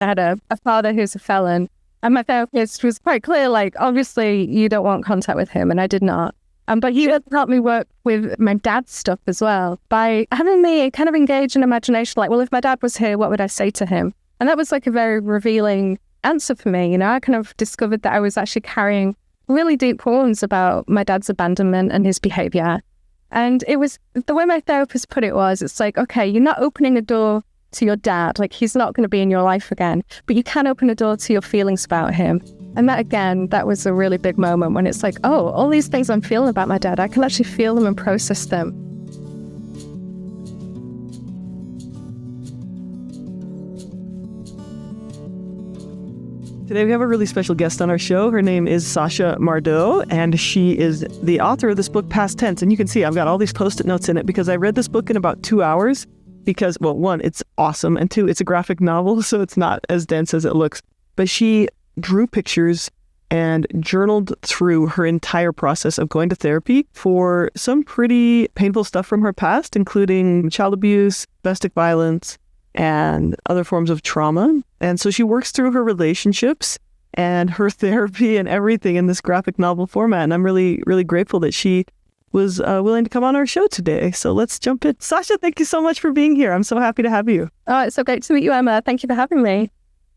I had a father who's a felon, and my therapist was quite clear, like, obviously you don't want contact with him, and I did not. But he had helped me work with my dad's stuff as well by having me kind of engage in imagination, like, well, if my dad was here, what would I say to him? And that was like a very revealing answer for me. You know, I kind of discovered that I was actually carrying really deep wounds about my dad's abandonment and his behavior. And it was, the way my therapist put it was, it's like, okay, you're not opening a door to your dad, like he's not going to be in your life again, but you can open a door to your feelings about him. And that, again, that was a really big moment when it's like, oh, all these things I'm feeling about my dad, I can actually feel them and process them. Today we have a really special guest on our show. Her name is Sacha Mardou, and she is the author of this book, Past Tense. And you can see I've got all these Post-it notes in it because I read this book in about 2 hours because, well, one, it's awesome, and two, it's a graphic novel, so it's not as dense as it looks. But she drew pictures and journaled through her entire process of going to therapy for some pretty painful stuff from her past, including child abuse, domestic violence, and other forms of trauma. And so she works through her relationships and her therapy and everything in this graphic novel format. And I'm really, really grateful that she was willing to come on our show today. So let's jump in. Sacha, thank you so much for being here. I'm so happy to have you. Oh, it's so great to meet you, Emma. Thank you for having me.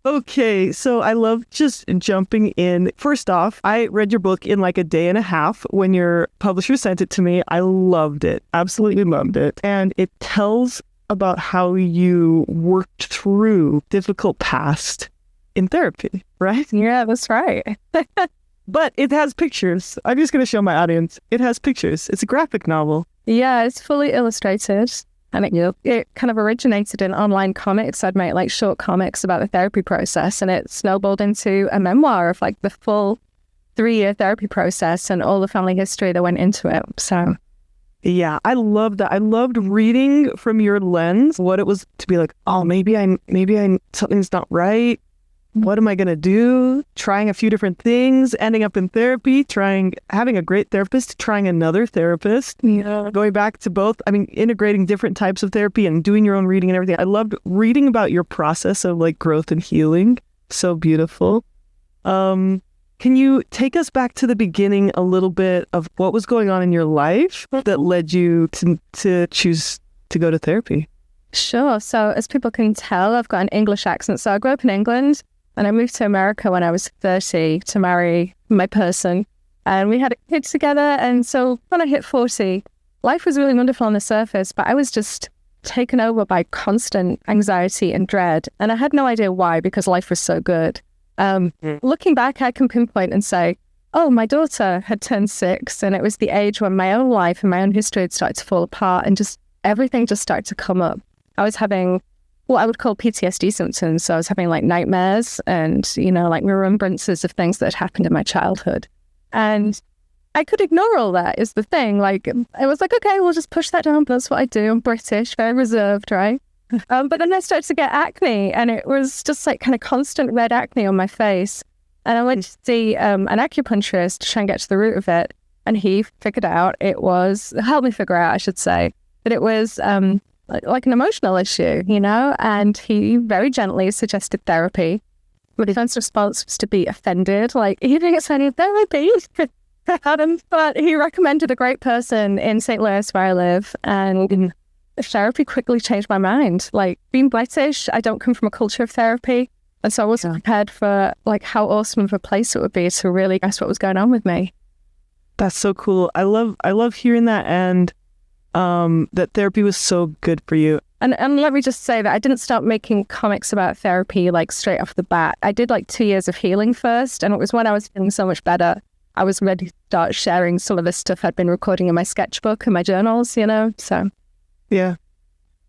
Okay, so I love just jumping in. First off, I read your book in like a day and a half when your publisher sent it to me. I loved it. Absolutely loved it. And it tells about how you worked through difficult past in therapy, right? Yeah, that's right. But it has pictures. I'm just going to show my audience. It has pictures. It's a graphic novel. Yeah, it's fully illustrated. And it kind of originated in online comics. I'd make like short comics about the therapy process, and it snowballed into a memoir of like the full 3-year therapy process and all the family history that went into it. So yeah, I love that. I loved reading from your lens what it was to be like, oh, maybe something's not right. What am I going to do? Trying a few different things, ending up in therapy, having a great therapist, trying another therapist, going back to both. I mean, integrating different types of therapy and doing your own reading and everything. I loved reading about your process of like growth and healing. So beautiful. Can you take us back to the beginning a little bit of what was going on in your life that led you to choose to go to therapy? Sure. So as people can tell, I've got an English accent. So I grew up in England. And I moved to America when I was 30 to marry my person. And we had a kid together. And so when I hit 40, life was really wonderful on the surface, but I was just taken over by constant anxiety and dread. And I had no idea why, because life was so good. Looking back, I can pinpoint and say, oh, my daughter had turned 6, and it was the age when my own life and my own history had started to fall apart, and just everything just started to come up. I was having what I would call PTSD symptoms. So I was having like nightmares and, like remembrances of things that had happened in my childhood. And I could ignore all that is the thing. Like, I was like, okay, we'll just push that down. That's what I do. I'm British, very reserved, right? But then I started to get acne, and it was just like kind of constant red acne on my face. And I went to see an acupuncturist to try and get to the root of it. And he figured out helped me figure out, I should say, that it was like an emotional issue, and he very gently suggested therapy. But his first response was to be offended, like, he didn't get any therapy. But he recommended a great person in St. Louis where I live, and therapy quickly changed my mind. Like, being British, I don't come from a culture of therapy, and so I wasn't prepared for like how awesome of a place it would be to really guess what was going on with me. That's so cool. I love hearing that, and that therapy was so good for you. And let me just say that I didn't start making comics about therapy like straight off the bat. I did like 2 years of healing first, and it was when I was feeling so much better, I was ready to start sharing some of the stuff I'd been recording in my sketchbook and my journals, so. Yeah.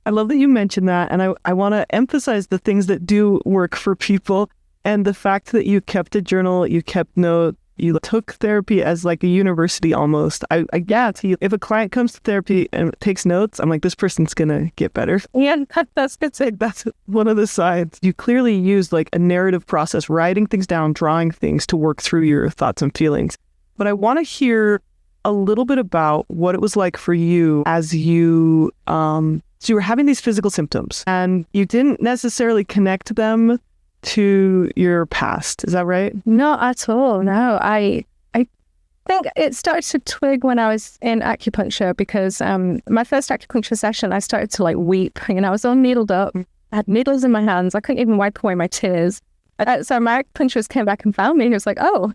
I love that you mentioned that, and I want to emphasize the things that do work for people, and the fact that you kept a journal, you kept notes, you took therapy as like a university almost. I guarantee you, if a client comes to therapy and takes notes, I'm like, this person's going to get better. Yeah, that's good. That's one of the signs. You clearly used like a narrative process, writing things down, drawing things to work through your thoughts and feelings. But I want to hear a little bit about what it was like for you as you were having these physical symptoms, and you didn't necessarily connect them to your past. Is that right? Not at all. No, I think it started to twig when I was in acupuncture because my first acupuncture session, I started to like weep. You know, I was all needled up. I had needles in my hands. I couldn't even wipe away my tears. So my acupuncturist came back and found me. He was like, oh.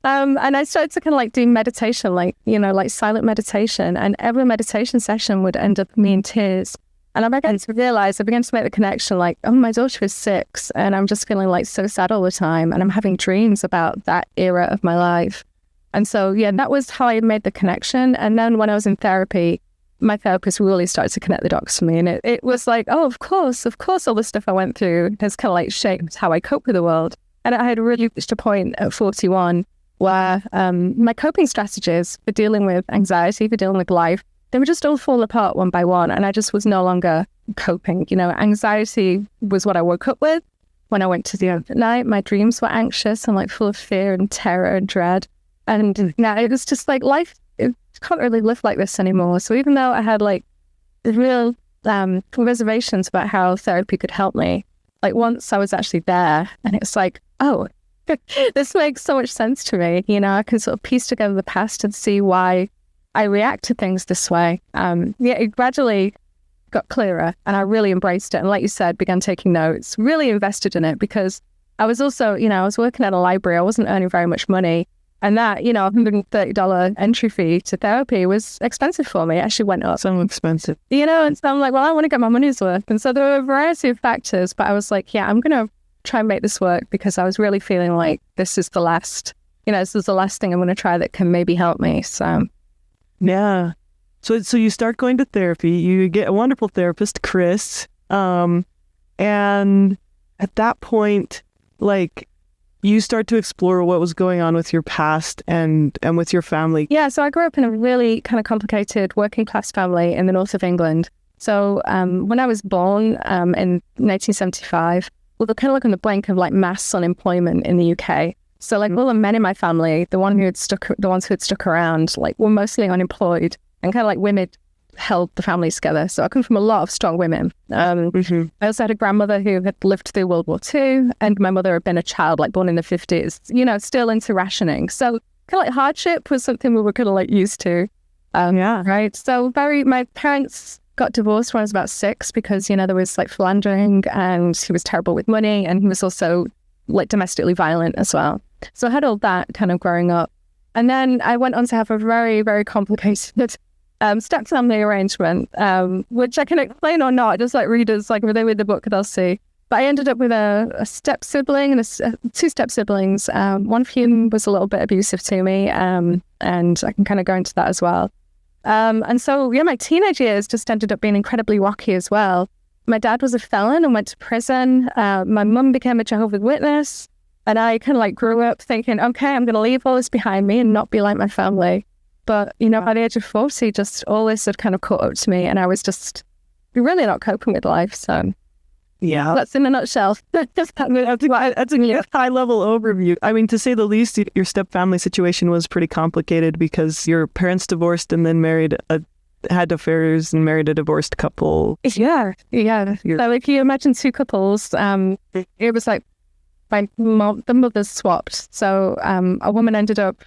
And I started to kind of like do meditation, like, you know, like silent meditation. And every meditation session would end up me in tears. And I began to realize, I began to make the connection like, oh, my daughter is 6 and I'm just feeling like so sad all the time. And I'm having dreams about that era of my life. And so, yeah, that was how I made the connection. And then when I was in therapy, my therapist really started to connect the dots for me. And it was like, oh, of course, all the stuff I went through has kind of like shaped how I cope with the world. And I had really reached a point at 41 where my coping strategies for dealing with anxiety, for dealing with life, they would just all fall apart one by one. And I just was no longer coping. You know, anxiety was what I woke up with. When I went to the at night, my dreams were anxious and like full of fear and terror and dread. And now it was just like life, it can't really live like this anymore. So even though I had like real reservations about how therapy could help me, like once I was actually there and it's like, oh, this makes so much sense to me. You know, I can sort of piece together the past and see why I react to things this way. It gradually got clearer and I really embraced it. And like you said, began taking notes, really invested in it because I was also, you know, I was working at a library. I wasn't earning very much money. And that, you know, $130 entry fee to therapy was expensive for me. It actually went up. So expensive. You know, and so I'm like, well, I want to get my money's worth. And so there were a variety of factors, but I was like, yeah, I'm going to try and make this work because I was really feeling like this is the last thing I'm going to try that can maybe help me. So. Yeah. So you start going to therapy, you get a wonderful therapist, Chris. And at that point, like, you start to explore what was going on with your past and with your family. Yeah, so I grew up in a really kind of complicated working class family in the north of England. So when I was born in 1975, we were kind of like on the brink of like mass unemployment in the UK. So like all the men in my family, the ones who had stuck around, like were mostly unemployed and kind of like women held the families together. So I come from a lot of strong women. I also had a grandmother who had lived through World War II and my mother had been a child, like born in the 50s, you know, still into rationing. So kind of like hardship was something we were kind of like used to. Right. So my parents got divorced when I was about 6 because, you know, there was like philandering and he was terrible with money and he was also like domestically violent as well. So I had all that kind of growing up. And then I went on to have a very, very complicated step-family arrangement, which I can explain or not, just like readers, like when they read the book, they'll see. But I ended up with a step-sibling and 2 step-siblings. One of whom was a little bit abusive to me, and I can kind of go into that as well. And so, yeah, my teenage years just ended up being incredibly rocky as well. My dad was a felon and went to prison. My mum became a Jehovah's Witness. And I kind of like grew up thinking, okay, I'm going to leave all this behind me and not be like my family. But, you know, by the age of 40, just all this had kind of caught up to me and I was just really not coping with life. So, yeah, that's in a nutshell. That's a high-level overview. I mean, to say the least, your step-family situation was pretty complicated because your parents divorced and then had affairs and married a divorced couple. Yeah. So like you imagine 2 couples, it was like the mothers swapped. So a woman ended up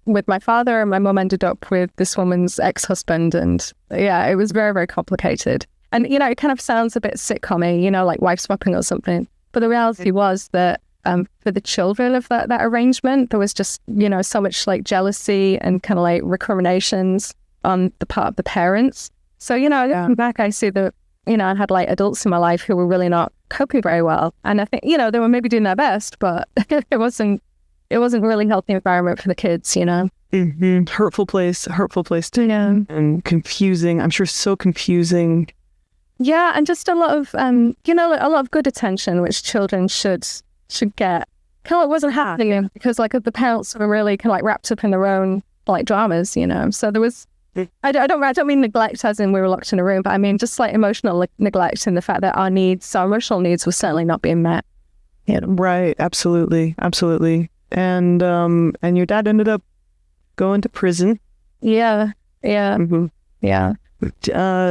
with my father and my mom ended up with this woman's ex-husband. And yeah, it was very, very complicated. And, you know, it kind of sounds a bit sitcom-y, you know, like wife swapping or something. But the reality was that for the children of that arrangement, there was just, you know, so much like jealousy and kind of like recriminations on the part of the parents. So, you know, looking back, I see that, you know, I had like adults in my life who were really not coping very well. And I think, you know, they were maybe doing their best, but it wasn't a really healthy environment for the kids, you know. Mm-hmm. Hurtful place too. Yeah. And confusing. I'm sure so confusing. Yeah, and just a lot of, you know, a lot of good attention, which children should get. Kind of wasn't happening because like the parents were really kind of like wrapped up in their own like dramas, you know. So there was, I don't mean neglect as in we were locked in a room, but I mean just like emotional neglect and the fact that our emotional needs were certainly not being met. Yeah, right. Absolutely. And your dad ended up going to prison. Yeah. Mm-hmm. Yeah.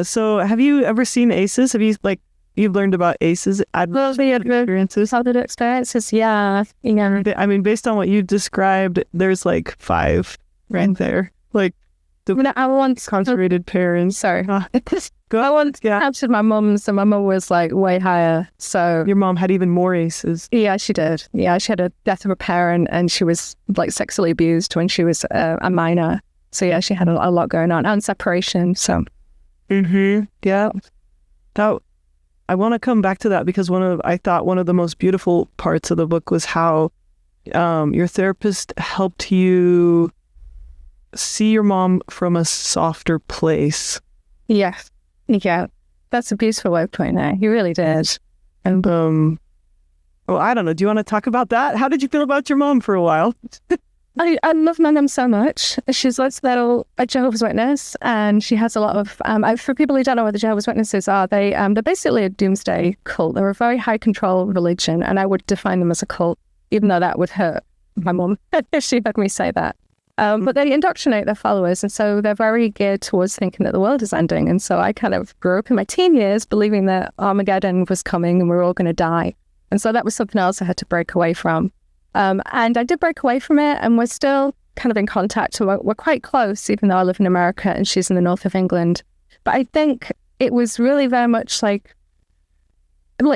So have you ever seen ACEs? Have you you've learned about ACEs, experiences. Childhood experiences, yeah. I mean, based on what you described, there's like 5 right there. Like I once concentrated parents. Sorry. I once captured my mum's, and my mum was like way higher. So your mom had even more ACEs. Yeah, she did. Yeah, she had a death of a parent, and she was like sexually abused when she was a minor. So yeah, she had a lot going on, and separation. So. Yeah. I want to come back to that because I thought one of the most beautiful parts of the book was how your therapist helped you see your mom from a softer place. Yes. Yeah. That's a beautiful way of putting it. He really did. And well, I don't know. Do you want to talk about that? How did you feel about your mom for a while? I love my mum so much. She's a Jehovah's Witness, and she has a lot of, for people who don't know what the Jehovah's Witnesses are, they're basically a doomsday cult. They're a very high control religion, and I would define them as a cult, even though that would hurt my mum if she heard me say that. But they indoctrinate their followers, and so they're very geared towards thinking that the world is ending. And so I kind of grew up in my teen years believing that Armageddon was coming and we're all going to die. And so that was something else I had to break away from. And I did break away from it, and we're still kind of in contact. We're quite close, even though I live in America and she's in the north of England. But I think it was really very much like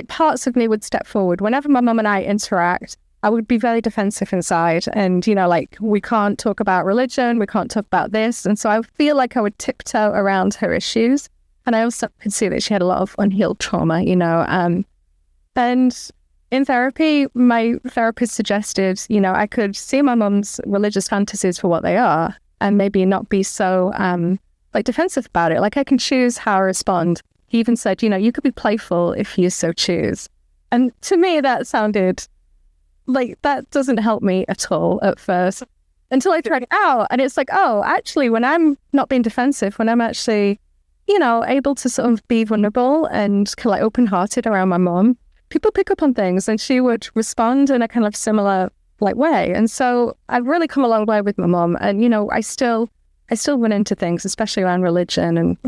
parts of me would step forward. Whenever my mum and I interact, I would be very defensive inside. And, we can't talk about religion, we can't talk about this. And so I feel like I would tiptoe around her issues. And I also could see that she had a lot of unhealed trauma, and in therapy, my therapist suggested, I could see my mum's religious fantasies for what they are and maybe not be so defensive about it. Like I can choose how I respond. He even said, you could be playful if you so choose. And to me, that sounded like that doesn't help me at all at first until I tried it out. And it's like, oh, actually, when I'm not being defensive, when I'm actually, able to sort of be vulnerable and kind of open-hearted around my mum, people pick up on things, and she would respond in a kind of similar way. And so I've really come a long way with my mom. And, I still run into things, especially around religion. And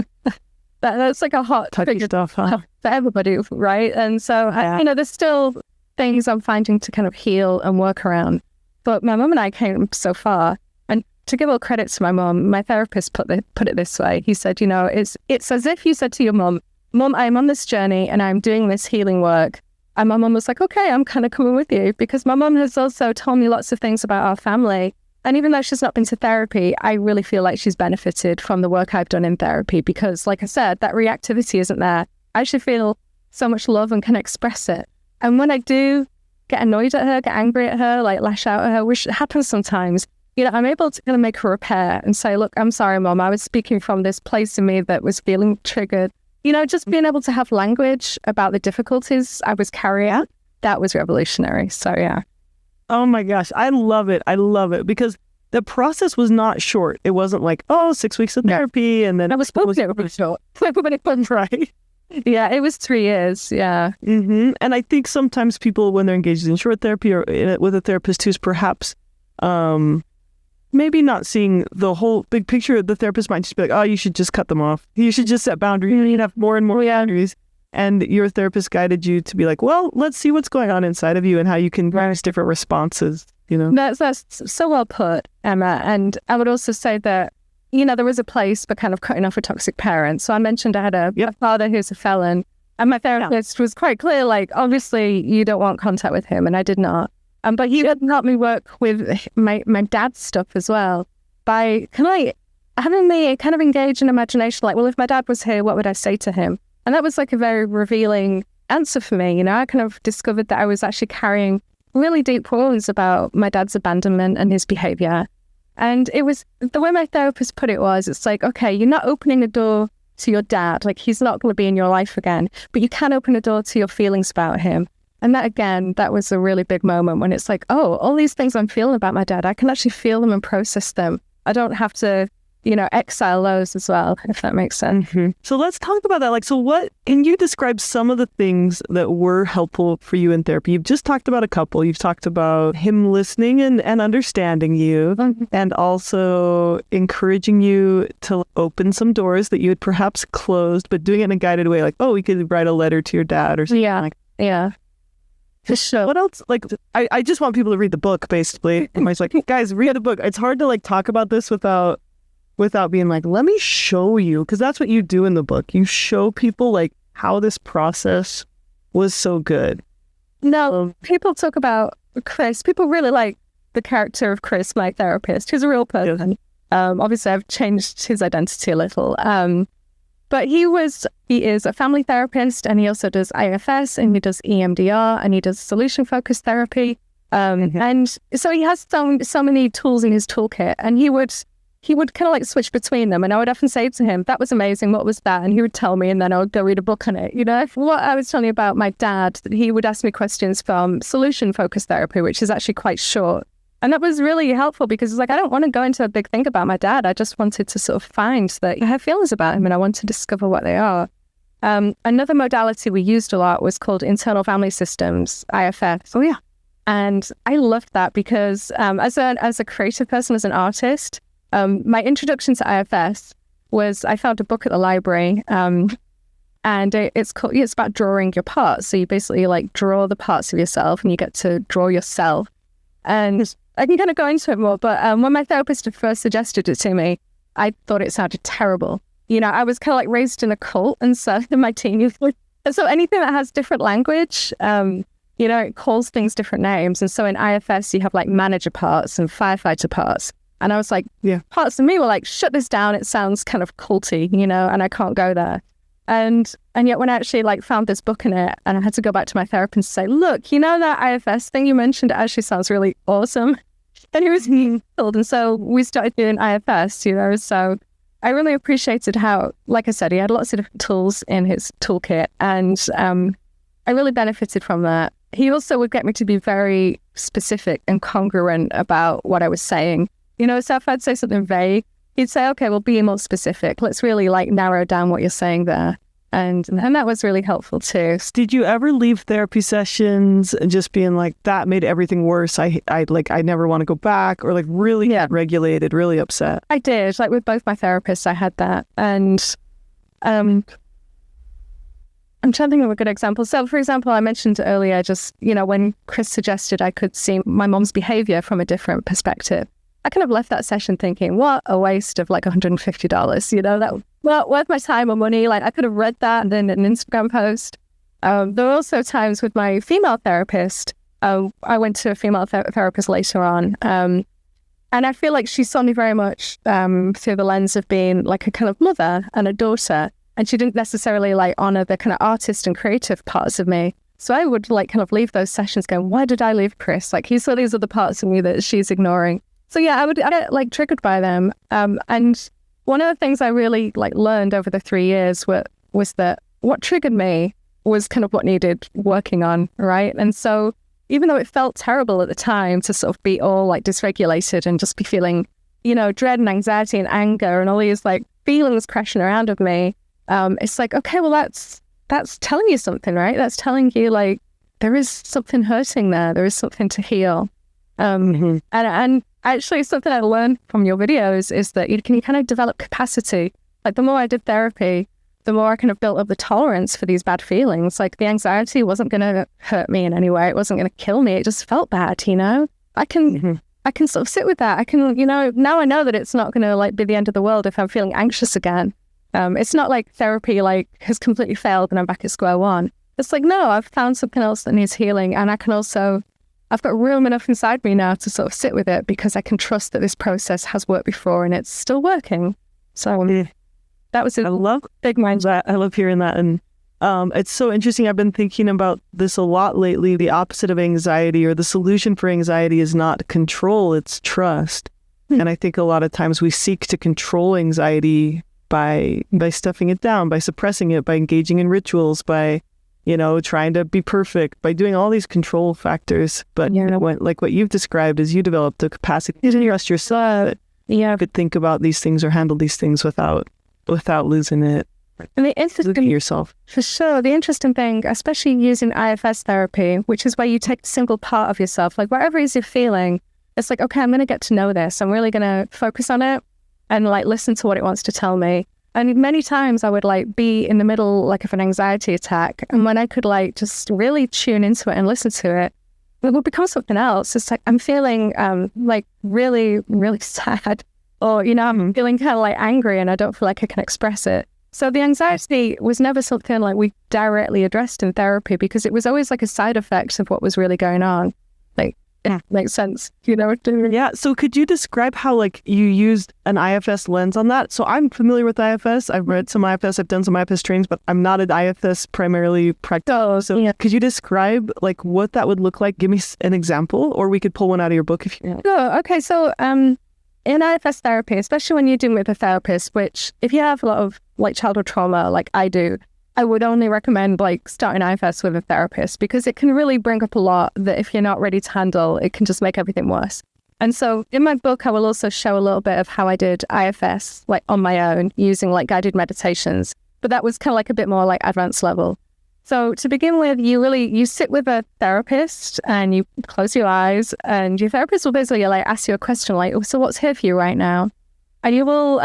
that's like a hot touchy stuff, huh? For everybody, right? And so, there's still things I'm finding to kind of heal and work around. But my mom and I came so far. And to give all credit to my mom, my therapist put it this way. He said, it's as if you said to your mom, I'm on this journey and I'm doing this healing work. And my mum was like, okay, I'm kind of coming with you, because my mum has also told me lots of things about our family. And even though she's not been to therapy, I really feel like she's benefited from the work I've done in therapy, because like I said, that reactivity isn't there. I actually feel so much love and can express it. And when I do get annoyed at her, get angry at her, lash out at her, which happens sometimes, I'm able to kind of make a repair and say, look, I'm sorry, Mom, I was speaking from this place in me that was feeling triggered. Just being able to have language about the difficulties I was carrying, that was revolutionary. So, yeah. Oh, my gosh. I love it. Because the process was not short. It wasn't like, 6 weeks of therapy. And then I was supposed to be short. Right. Yeah, it was 3 years. Yeah. Mm-hmm. And I think sometimes people, when they're engaged in short therapy or with a therapist who's perhaps maybe not seeing the whole big picture, the therapist might just be like, oh, you should just cut them off. You should just set boundaries. You need to have more and more boundaries. And your therapist guided you to be like, well, let's see what's going on inside of you and how you can raise different responses, That's so well put, Emma. And I would also say that, there was a place for kind of cutting off a toxic parent. So I mentioned I had a father who's a felon. And my therapist was quite clear, obviously you don't want contact with him. And I did not. But he had helped me work with my dad's stuff as well by having me kind of engage in imagination, well, if my dad was here, what would I say to him? And that was a very revealing answer for me. I kind of discovered that I was actually carrying really deep wounds about my dad's abandonment and his behavior. And it was, the way my therapist put it was, it's like, okay, you're not opening a door to your dad. He's not going to be in your life again, but you can open a door to your feelings about him. And that was a really big moment when it's like, oh, all these things I'm feeling about my dad, I can actually feel them and process them. I don't have to, exile those as well, if that makes sense. So let's talk about that. So what, can you describe some of the things that were helpful for you in therapy? You've just talked about a couple. You've talked about him listening and understanding you, and also encouraging you to open some doors that you had perhaps closed, but doing it in a guided way. We could write a letter to your dad or something. Yeah. For sure. What else? I just want people to read the book, basically. I'm just guys, read the book. It's hard to talk about this without being let me show you, because that's what you do in the book. You show people how this process was so good. No, people talk about Chris. People really like the character of Chris, my therapist. He's a real person. Yeah. Obviously, I've changed his identity a little. But he is a family therapist, and he also does IFS, and he does EMDR, and he does solution-focused therapy. And so he has so many tools in his toolkit, and he would kind of switch between them. And I would often say to him, that was amazing. What was that? And he would tell me, and then I would go read a book on it. What I was telling you about my dad, that he would ask me questions from solution-focused therapy, which is actually quite short. And that was really helpful, because it's I don't want to go into a big thing about my dad. I just wanted to sort of find that I have feelings about him, and I want to discover what they are. Another modality we used a lot was called internal family systems, IFS. Oh, yeah. And I loved that because as a creative person, as an artist, my introduction to IFS was I found a book at the library, and it's about drawing your parts. So you basically draw the parts of yourself, and you get to draw yourself. And I can kind of go into it more, but when my therapist first suggested it to me, I thought it sounded terrible. I was kind of raised in a cult and so in my teen youth. And so anything that has different language, it calls things different names. And so in IFS, you have manager parts and firefighter parts. And I was parts of me were shut this down. It sounds kind of culty, and I can't go there. And yet when I actually found this book in it, and I had to go back to my therapist and say, look, that IFS thing you mentioned actually sounds really awesome. And he was thrilled. And so we started doing IFS, so I really appreciated how, like I said, he had lots of different tools in his toolkit, and I really benefited from that. He also would get me to be very specific and congruent about what I was saying. So if I'd say something vague, he'd say, okay, well, be more specific. Let's really narrow down what you're saying there. And that was really helpful too. Did you ever leave therapy sessions just being that made everything worse? I never want to go back, or really regulated, really upset? I did. With both my therapists, I had that. And I'm trying to think of a good example. So for example, I mentioned earlier just, when Chris suggested I could see my mom's behavior from a different perspective, I kind of left that session thinking, what a waste of $150, that well worth my time or money. I could have read that and then an Instagram post. There were also times with my female therapist. I went to a female therapist later on, and I feel she saw me very much through the lens of being a kind of mother and a daughter, and she didn't necessarily honor the kind of artist and creative parts of me. So I would kind of leave those sessions going, why did I leave Chris? He saw these other parts of me that she's ignoring. So yeah, I get triggered by them. And one of the things I really learned over the 3 years was that what triggered me was kind of what needed working on, right? And so even though it felt terrible at the time to sort of be all dysregulated and just be feeling, dread and anxiety and anger and all these feelings crashing around of me, it's okay, well that's telling you something, right? That's telling you there is something hurting there. There is something to heal. And actually something I learned from your videos is that you can kind of develop capacity. The more I did therapy, the more I kind of built up the tolerance for these bad feelings. The anxiety wasn't going to hurt me in any way. It wasn't going to kill me. It just felt bad, I can sort of sit with that. I can, now I know that it's not going to be the end of the world if I'm feeling anxious again. It's not therapy has completely failed and I'm back at square one. It's no, I've found something else that needs healing, and I can also I've got room enough inside me now to sort of sit with it because I can trust that this process has worked before and it's still working. So that was a big mindset. I love hearing that. And it's so interesting. I've been thinking about this a lot lately. The opposite of anxiety, or the solution for anxiety, is not control, it's trust. And I think a lot of times we seek to control anxiety by stuffing it down, by suppressing it, by engaging in rituals, by trying to be perfect, by doing all these control factors. But what you've described is you developed the capacity to trust yourself, you could think about these things or handle these things without losing it. And the interesting, looking at yourself. For sure. The interesting thing, especially using IFS therapy, which is where you take a single part of yourself, like whatever it is you're feeling, it's like, okay, I'm going to get to know this. I'm really going to focus on it and like listen to what it wants to tell me. And many times I would like be in the middle like of an anxiety attack. And when I could like just really tune into it and listen to it, it would become something else. It's like I'm feeling like really, really sad, or, you know, I'm feeling kind of like angry and I don't feel like I can express it. So the anxiety was never something like we directly addressed in therapy, because it was always like a side effect of what was really going on. Like, yeah, makes sense, you know? Yeah. So could you describe how like you used an IFS lens on that? So I'm familiar with IFS. I've read some IFS. I've done some IFS trainings, but I'm not an IFS primarily practitioner. So yeah. Could you describe like what that would look like? Give me an example, or we could pull one out of your book if you want. Sure. Okay. So in IFS therapy, especially when you're dealing with a therapist, which if you have a lot of like childhood trauma, like I do, I would only recommend like starting IFS with a therapist, because it can really bring up a lot that if you're not ready to handle, it can just make everything worse. And so in my book, I will also show a little bit of how I did IFS like on my own using like guided meditations, but that was kind of like a bit more like advanced level. So to begin with, you sit with a therapist and you close your eyes, and your therapist will basically like ask you a question like, oh, so what's here for you right now? And you will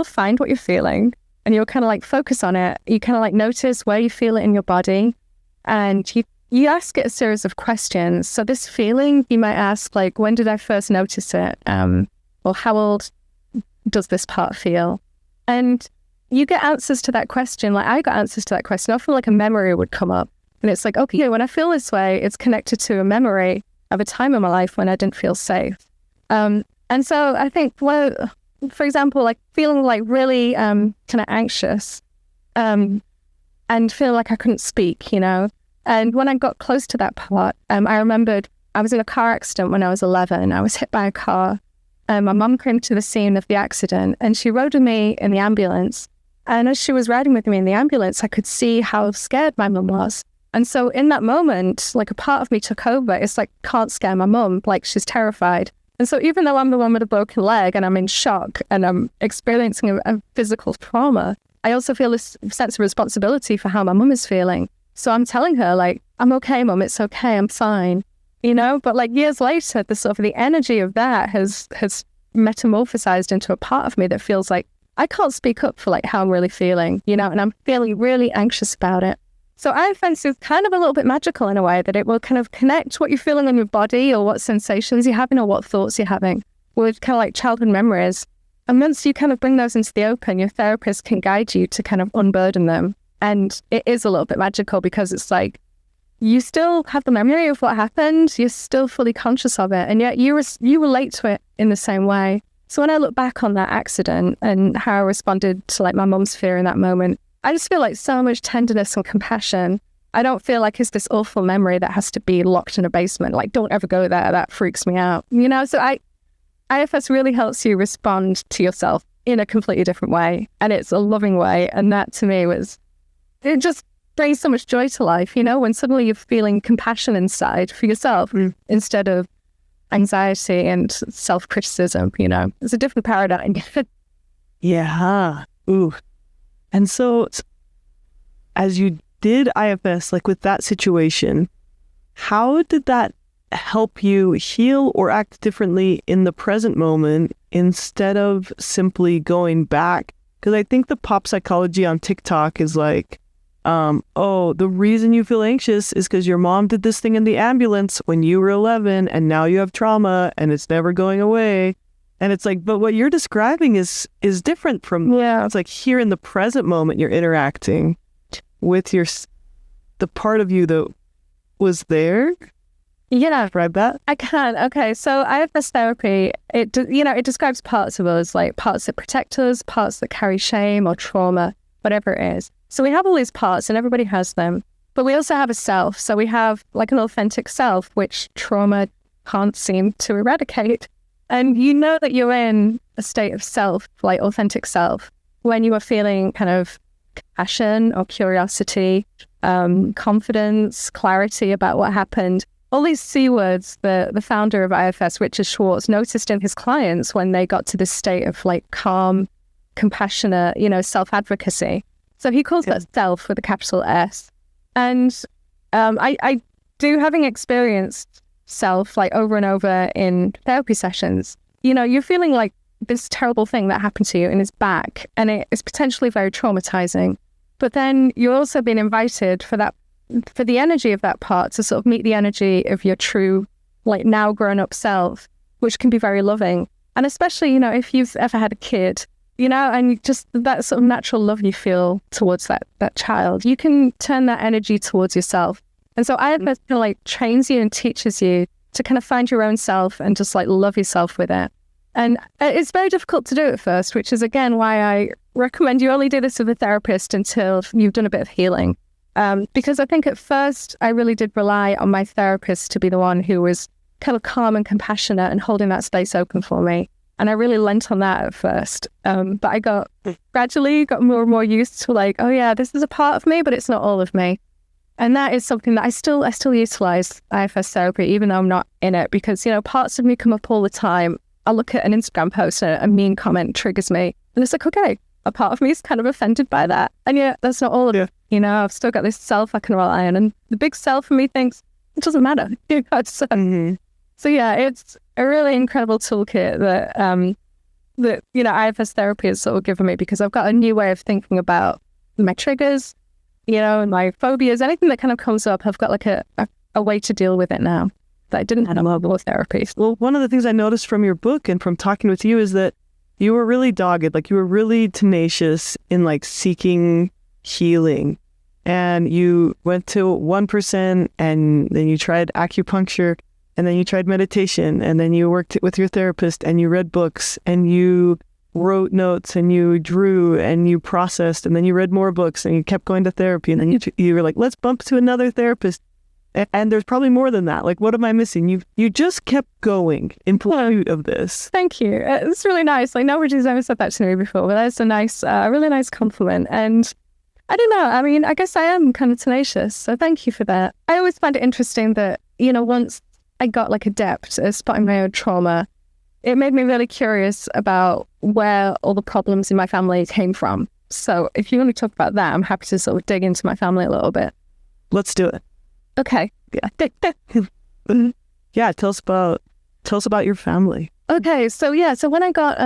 find what you're feeling, and you'll kind of like focus on it. You kind of like notice where you feel it in your body, and you ask it a series of questions. So this feeling, you might ask like, when did I first notice it? Or how old does this part feel? And you get answers to that question. Like I got answers to that question. Often like a memory would come up, and it's like, okay, when I feel this way, it's connected to a memory of a time in my life when I didn't feel safe. And so I think, well, for example, like feeling like really kind of anxious and feeling like I couldn't speak, you know. And when I got close to that part, I remembered I was in a car accident when I was 11. I was hit by a car. My mum came to the scene of the accident, and she rode with me in the ambulance. And as she was riding with me in the ambulance, I could see how scared my mum was. And so in that moment, like a part of me took over. It's like, can't scare my mum, like she's terrified. And so even though I'm the one with a broken leg and I'm in shock and I'm experiencing a physical trauma, I also feel this sense of responsibility for how my mum is feeling. So I'm telling her like, I'm okay, mum, it's okay, I'm fine, you know? But like years later, the energy of that has metamorphosized into a part of me that feels like I can't speak up for like how I'm really feeling, you know, and I'm feeling really anxious about it. So IFS is kind of a little bit magical in a way, that it will kind of connect what you're feeling in your body or what sensations you're having or what thoughts you're having with kind of like childhood memories. And once you kind of bring those into the open, your therapist can guide you to kind of unburden them. And it is a little bit magical, because it's like you still have the memory of what happened, you're still fully conscious of it, and yet you relate to it in the same way. So when I look back on that accident and how I responded to like my mum's fear in that moment, I just feel like so much tenderness and compassion. I don't feel like it's this awful memory that has to be locked in a basement. Like, don't ever go there. That freaks me out. You know, so IFS really helps you respond to yourself in a completely different way. And it's a loving way. And that to me it just brings so much joy to life, you know, when suddenly you're feeling compassion inside for yourself instead of anxiety and self-criticism, you know. It's a different paradigm. Yeah. Ooh. And so as you did IFS, like with that situation, how did that help you heal or act differently in the present moment instead of simply going back? Because I think the pop psychology on TikTok is like, the reason you feel anxious is because your mom did this thing in the ambulance when you were 11 and now you have trauma and it's never going away. And it's like, but what you're describing is different from, it's like here in the present moment, you're interacting with the part of you that was there. Yeah. Describe that? I can. Okay. So IFS therapy, it describes parts of us, like parts that protect us, parts that carry shame or trauma, whatever it is. So we have all these parts and everybody has them, but we also have a self. So we have like an authentic self, which trauma can't seem to eradicate. And you know that you're in a state of self, like authentic self, when you are feeling kind of compassion or curiosity, confidence, clarity about what happened. all these C words the founder of IFS, Richard Schwartz, noticed in his clients when they got to this state of like calm, compassionate, self-advocacy. So he calls that self with a capital S. And I do, having experienced self like over and over in therapy sessions, you're feeling like this terrible thing that happened to you and it's back, and it is potentially very traumatizing. But then you're also being invited for the energy of that part to sort of meet the energy of your true, like now grown up self, which can be very loving. And especially, if you've ever had a kid, and just that sort of natural love you feel towards that child, you can turn that energy towards yourself. And so IFS kind of like trains you and teaches you to kind of find your own self and just like love yourself with it. And it's very difficult to do at first, which is again why I recommend you only do this with a therapist until you've done a bit of healing. Because I think at first I really did rely on my therapist to be the one who was kind of calm and compassionate and holding that space open for me. And I really lent on that at first. But I gradually got more and more used to like, oh yeah, this is a part of me, but it's not all of me. And that is something that I still utilize IFS therapy, even though I'm not in it, because, parts of me come up all the time. I'll look at an Instagram post and a mean comment triggers me. And it's like, okay, a part of me is kind of offended by that. And yeah, that's not all of it. I've still got this self I can rely on. And the big self for me thinks, it doesn't matter. So yeah, it's a really incredible toolkit that IFS therapy has sort of given me, because I've got a new way of thinking about my triggers, and my phobias, anything that kind of comes up. I've got like a way to deal with it now that I didn't have with therapy. Well, one of the things I noticed from your book and from talking with you is that you were really dogged, like you were really tenacious in like seeking healing. And you went to 1%, and then you tried acupuncture, and then you tried meditation, and then you worked with your therapist, and you read books, and you wrote notes, and you drew, and you processed, and then you read more books, and you kept going to therapy, and then you were like, let's bump to another therapist. And there's probably more than that. Like, what am I missing? You just kept going in pursuit of this. Thank you. It's really nice. Like, nobody's ever said that to me before, but that's a really nice compliment. And I don't know. I mean, I guess I am kind of tenacious. So thank you for that. I always find it interesting that, once I got like adept at spotting my own trauma, it made me really curious about where all the problems in my family came from. So if you want to talk about that, I'm happy to sort of dig into my family a little bit. Let's do it. Okay. Yeah. Tell us about your family. Okay. So when I got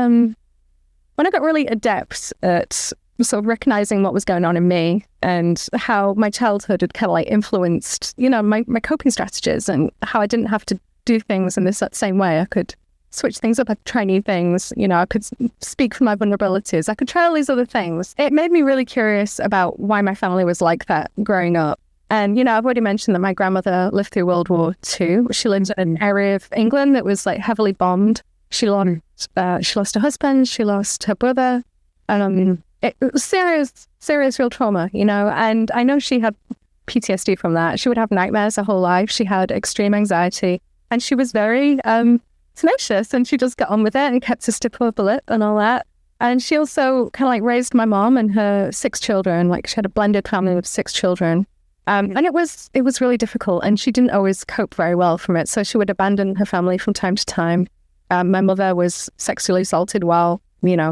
really adept at sort of recognizing what was going on in me and how my childhood had kind of like influenced, my coping strategies, and how I didn't have to do things in this same way. I could switch things up. I could try new things. I could speak for my vulnerabilities. I could try all these other things. It made me really curious about why my family was like that growing up. And, I've already mentioned that my grandmother lived through World War II. She lived in an area of England that was like heavily bombed. She lost her husband. She lost her brother. It was serious real trauma, and I know she had PTSD from that. She would have nightmares her whole life. She had extreme anxiety, and she was very tenacious, and she just got on with it and kept her stiff upper lip and all that. And she also kind of like raised my mom and her 6 children. Like, she had a blended family of 6 children. And it was really difficult, and she didn't always cope very well from it. So she would abandon her family from time to time. My mother was sexually assaulted while,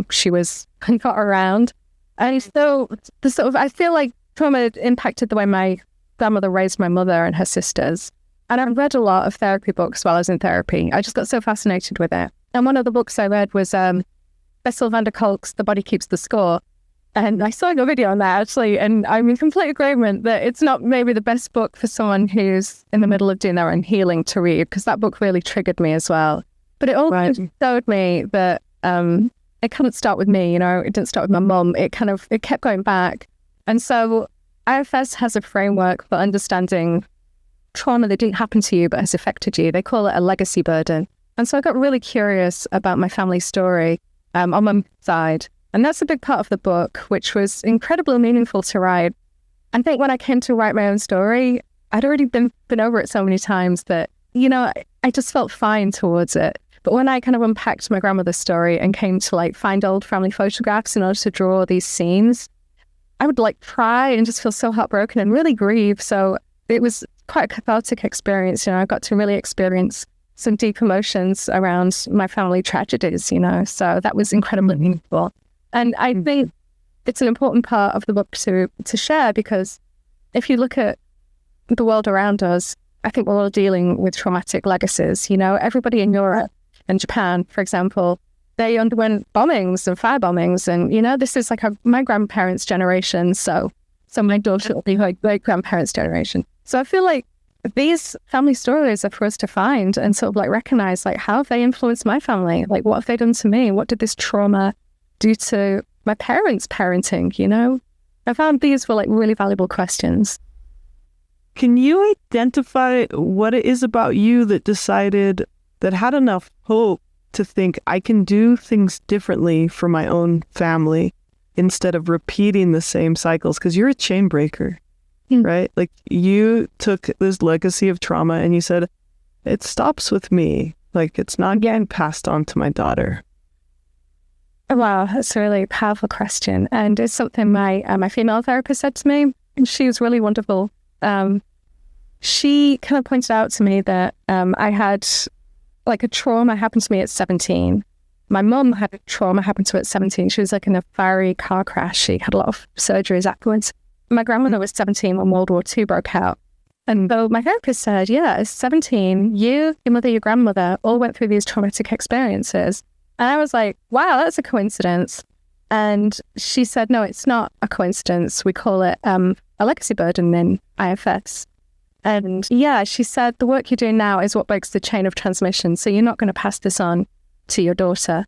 she was not around. And so I feel like trauma impacted the way my grandmother raised my mother and her sisters. And I read a lot of therapy books while I was in therapy. I just got so fascinated with it. And one of the books I read was Bessel Van Der Kolk's The Body Keeps the Score. And I saw your video on that, actually, and I'm in complete agreement that it's not maybe the best book for someone who's in the middle of doing their own healing to read, because that book really triggered me as well. But it also showed me that it couldn't start with me, it didn't start with my mum. It kept going back. And so IFS has a framework for understanding trauma that didn't happen to you but has affected you. They call it a legacy burden. And so I got really curious about my family story on my side. And that's a big part of the book, which was incredibly meaningful to write. I think when I came to write my own story, I'd already been over it so many times that, I just felt fine towards it. But when I kind of unpacked my grandmother's story and came to like find old family photographs in order to draw these scenes, I would like cry and just feel so heartbroken and really grieve. So it was quite a cathartic experience. I got to really experience some deep emotions around my family tragedies, so that was incredibly meaningful. And I think it's an important part of the book to share, because if you look at the world around us, I think we're all dealing with traumatic legacies. Everybody in Europe and Japan, for example, they underwent bombings and fire bombings. And, this is like my grandparents' generation. So my daughter will be my great-grandparents' generation. So I feel like these family stories are for us to find and sort of like recognize, like, how have they influenced my family? Like, what have they done to me? What did this trauma do to my parents' parenting? I found these were like really valuable questions. Can you identify what it is about you that decided, that had enough hope to think, I can do things differently for my own family instead of repeating the same cycles? Because you're a chain breaker, right? Like, you took this legacy of trauma and you said, it stops with me. Like, it's not getting passed on to my daughter. Wow, that's a really powerful question. And it's something my female therapist said to me. And she was really wonderful. She kind of pointed out to me that I had like a trauma happened to me at 17. My mum had a trauma happen to her at 17. She was like in a fiery car crash. She had a lot of surgeries afterwards. My grandmother was 17 when World War II broke out. And though my therapist said, yeah, at 17, you, your mother, your grandmother all went through these traumatic experiences. And I was like, wow, that's a coincidence. And she said, no, it's not a coincidence. We call it a legacy burden in IFS. And yeah, she said, the work you're doing now is what breaks the chain of transmission. So you're not going to pass this on to your daughter.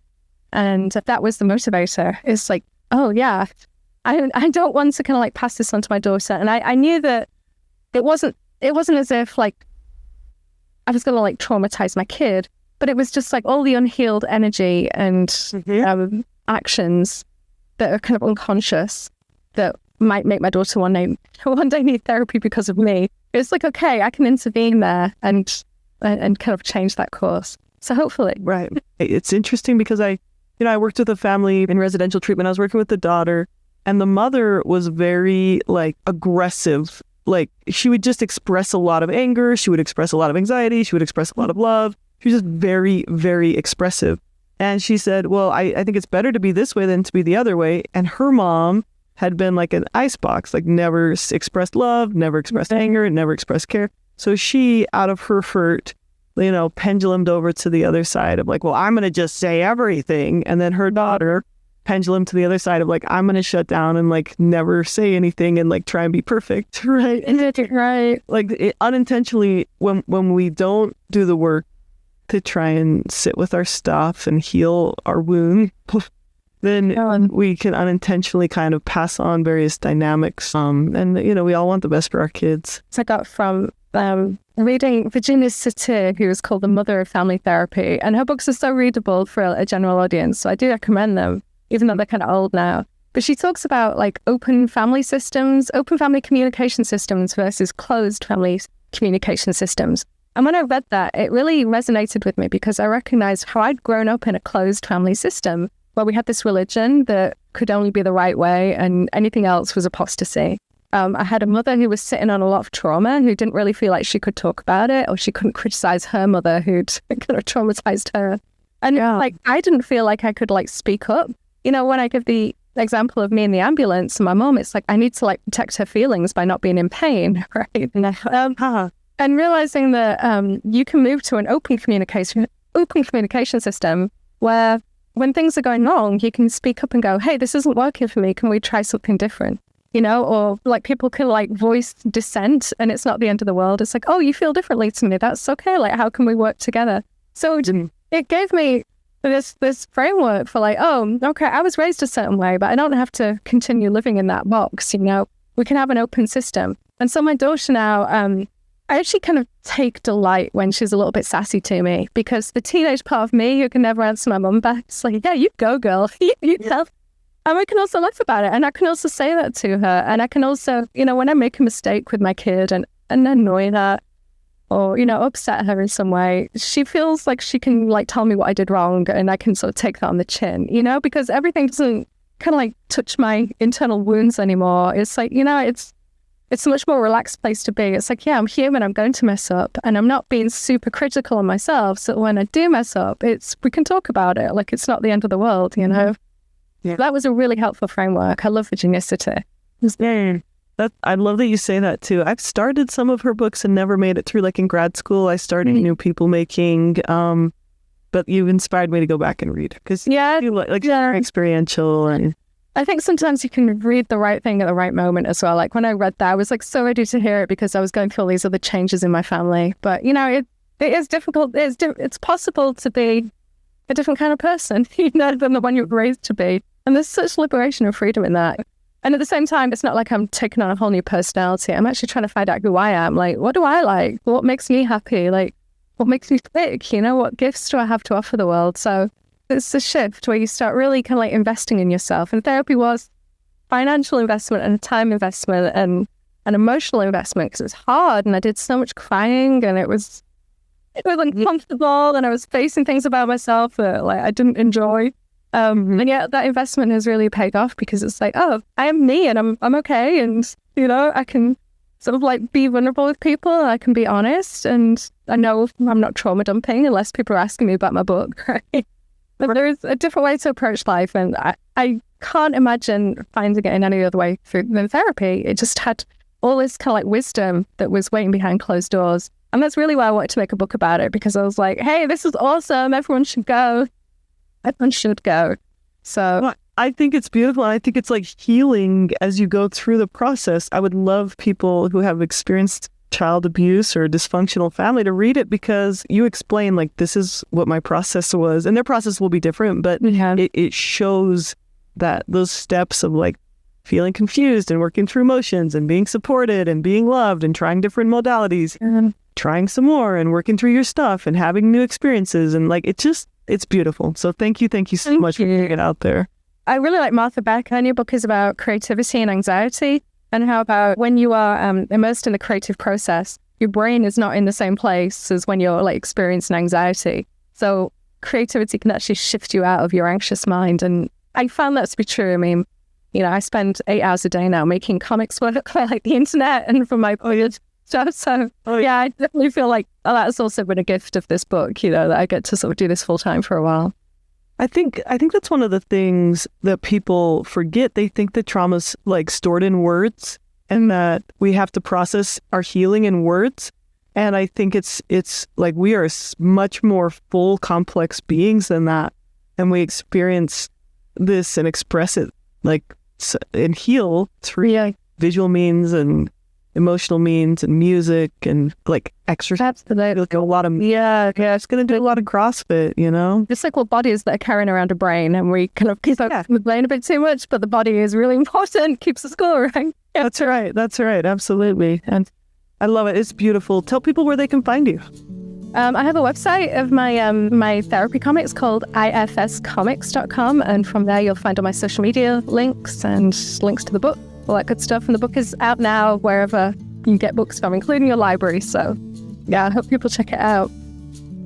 And that was the motivator. It's like, oh yeah, I don't want to kind of like pass this on to my daughter. And I knew that it wasn't as if like I was going to like traumatize my kid, but it was just like all the unhealed energy and actions that are kind of unconscious that might make my daughter one day need therapy because of me. It's like, okay, I can intervene there and kind of change that course. So hopefully. Right. It's interesting because I worked with a family in residential treatment. I was working with the daughter, and the mother was very like aggressive. Like, she would just express a lot of anger. She would express a lot of anxiety. She would express a lot of love. She was just very, very expressive. And she said, well, I think it's better to be this way than to be the other way. And her mom had been like an icebox, like never expressed love, never expressed anger, never expressed care. So she, out of her hurt, pendulumed over to the other side of like, well, I'm going to just say everything. And then her daughter pendulum to the other side of like, I'm going to shut down and like never say anything and like try and be perfect. Right. Right. Like unintentionally, when we don't do the work to try and sit with our stuff and heal our wound, then we can unintentionally kind of pass on various dynamics. And we all want the best for our kids. So I got from reading Virginia Satir, who is called the mother of family therapy. And her books are so readable for a general audience. So I do recommend them, even though they're kind of old now. But she talks about like open family systems, open family communication systems versus closed family communication systems. And when I read that, it really resonated with me because I recognized how I'd grown up in a closed family system where we had this religion that could only be the right way and anything else was apostasy. I had a mother who was sitting on a lot of trauma, who didn't really feel like she could talk about it, or she couldn't criticize her mother who'd kind of traumatized her. And like, I didn't feel like I could like speak up. When I give the example of me in the ambulance and my mom, it's like, I need to like protect her feelings by not being in pain, right? And realizing that you can move to an open communication system where when things are going wrong, you can speak up and go, hey, this isn't working for me. Can we try something different? Or like people can like voice dissent and it's not the end of the world. It's like, oh, you feel differently to me. That's okay. Like, how can we work together? So it gave me this framework for like, oh, okay, I was raised a certain way, but I don't have to continue living in that box. We can have an open system. And so my daughter now, I actually kind of take delight when she's a little bit sassy to me, because the teenage part of me who can never answer my mum back, it's like, yeah, you go, girl. you tell. And I can also laugh about it. And I can also say that to her. And I can also, when I make a mistake with my kid and annoy her or, upset her in some way, she feels like she can like tell me what I did wrong and I can sort of take that on the chin, because everything doesn't kind of like touch my internal wounds anymore. It's like, it's it's a much more relaxed place to be. It's like, yeah, I'm human, I'm going to mess up, and I'm not being super critical on myself. So when I do mess up, we can talk about it. Like, it's not the end of the world, you know? Yeah. That was a really helpful framework. I love Virginicity. I love that you say that too. I've started some of her books and never made it through. Like in grad school, I started New People Making, but you inspired me to go back and read because experiential. And I think sometimes you can read the right thing at the right moment as well. Like when I read that, I was like so ready to hear it because I was going through all these other changes in my family. But you know, it is difficult. It's possible to be a different kind of person, you know, than the one you were raised to be. And there's such liberation and freedom in that. And at the same time, it's not like I'm taking on a whole new personality. I'm actually trying to find out who I am. Like, what do I like? What makes me happy? Like, what makes me tick? You know, what gifts do I have to offer the world? So it's a shift where you start really kind of like investing in yourself. And therapy was financial investment and a time investment and an emotional investment because it was hard. And I did so much crying and it was uncomfortable and I was facing things about myself that like I didn't enjoy. And yet that investment has really paid off because it's like, oh, I am me and I'm okay. And, you know, I can sort of like be vulnerable with people. And I can be honest. And I know I'm not trauma dumping unless people are asking me about my book, right? But there's a different way to approach life. And I can't imagine finding it in any other way than therapy. It just had all this kind of like wisdom that was waiting behind closed doors. And that's really why I wanted to make a book about it because I was like, hey, this is awesome. Everyone should go. Everyone should go. So well, I think it's beautiful. And I think it's like healing as you go through the process. I would love people who have experienced child abuse or dysfunctional family to read it because you explain like, this is what my process was. And their process will be different, but it shows that those steps of like feeling confused and working through emotions and being supported and being loved and trying different modalities and trying some more and working through your stuff and having new experiences. And like, it's beautiful. So thank you so much for getting it out there. I really like Martha Beck. Her new book is about creativity and anxiety and how about when you are immersed in the creative process, your brain is not in the same place as when you're like experiencing anxiety. So creativity can actually shift you out of your anxious mind. And I found that to be true. I mean, you know, I spend 8 hours a day now making comics work for like the internet and from my stuff. So yeah, I definitely feel like that's also been a gift of this book, you know, that I get to sort of do this full time for a while. I think that's one of the things that people forget. They think that trauma's like stored in words and that we have to process our healing in words. And I think it's like we are much more full, complex beings than that. And we experience this and express it like and heal through visual means and emotional means and music and like exercise. Like a lot of it's gonna do a lot of CrossFit, you know. It's like bodies that are carrying around a brain, and we kind of keep the brain a bit too much, but the body is really important, keeps the score, right? Yeah, that's right, absolutely. And I love it. It's beautiful. Tell people where they can find you. I have a website of my therapy comics called ifscomics.com, and from there you'll find all my social media links and links to the book, all that good stuff. And the book is out now wherever you can get books from, including your library. So yeah, I hope people check it out.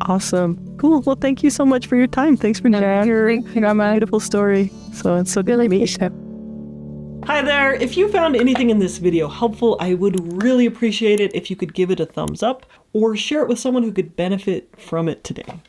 Awesome. Cool. Well, thank you so much for your time. Thanks for sharing my beautiful story. So it's so good to meet you. Hi there. If you found anything in this video helpful, I would really appreciate it if you could give it a thumbs up or share it with someone who could benefit from it today.